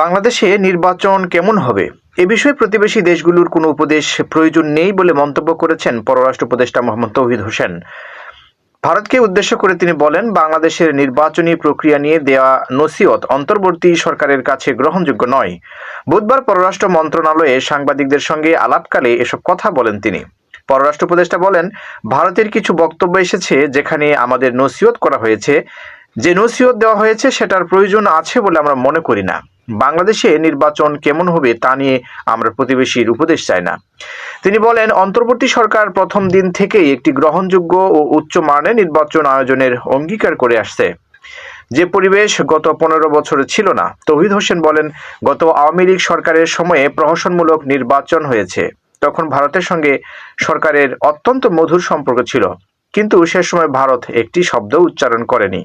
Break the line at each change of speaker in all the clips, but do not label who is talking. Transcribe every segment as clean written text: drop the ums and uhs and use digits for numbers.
বাংলাদেশে নির্বাচন কেমন হবে এ বিষয়ে প্রতিবেশী দেশগুলোর কোনো উপদেশ প্রয়োজন নেই বলে মন্তব্য করেছেন পররাষ্ট্র উপদেষ্টা মোহাম্মদ তৌহিদ হোসেন। ভারতকে উদ্দেশ্য করে তিনি বলেন, বাংলাদেশের নির্বাচনী প্রক্রিয়া নিয়ে দেয়া নসিহত অন্তর্বর্তী সরকারের কাছে গ্রহণযোগ্য নয়। বুধবার পররাষ্ট্র মন্ত্রণালয়ে সাংবাদিকদের সঙ্গে আলাপকালে এসব কথা বলেন তিনি। পররাষ্ট্র উপদেষ্টা বলেন, ভারতের কিছু বক্তব্য এসেছে যেখানে আমাদের নসিহত করা হয়েছে, যে নসিহত দেওয়া হয়েছে সেটার প্রয়োজন আছে বলে আমরা মনে করি না। বাংলাদেশে নির্বাচন কেমন হবে তা নিয়ে আমরা প্রতিবেশীর উপদেশ চাই না। তিনি বলেন, অন্তর্বর্তী সরকার প্রথম দিন থেকেই একটি গ্রহণযোগ্য ও উচ্চমানের নির্বাচন আয়োজনের অঙ্গীকার করে আসছে, যে পরিবেশ গত 15 বছরে ছিল না। তৌহিদ হোসেন বলেন, গত আওয়ামী লীগ সরকারের সময়ে প্রহসনমূলক নির্বাচন হয়েছে। তখন ভারতের সঙ্গে সরকারের অত্যন্ত মধুর সম্পর্ক ছিল, কিন্তু সে সময় ভারত একটি শব্দ উচ্চারণ করেনি।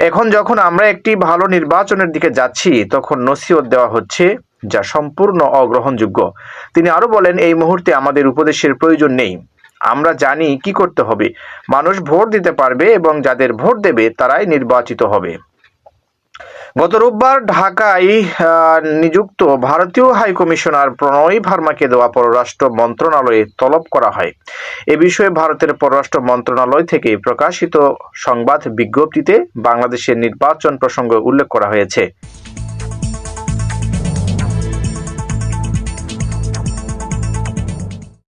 এখন যখন আমরা একটি ভালো নির্বাচনের দিকে যাচ্ছি, তখন নসিহত দেওয়া হচ্ছে যা সম্পূর্ণ অগ্রহণযোগ্য। তিনি আরো বলেন, এই মুহূর্তে আমাদের উপদেশের প্রয়োজন নেই। আমরা জানি কি করতে হবে। মানুষ ভোট দিতে পারবে এবং যাদের ভোট দেবে তারাই নির্বাচিত হবে। গত রোববার ঢাকায় নিযুক্ত ভারতীয় হাই কমিশনার প্রণয় ভার্মাকে দেওয়া পররাষ্ট্র মন্ত্রণালয়ে তলব করা হয়। এ বিষয়ে ভারতের পররাষ্ট্র মন্ত্রণালয় থেকে প্রকাশিত সংবাদ বিজ্ঞপ্তিতে বাংলাদেশের নির্বাচন প্রসঙ্গ উল্লেখ করা হয়েছে।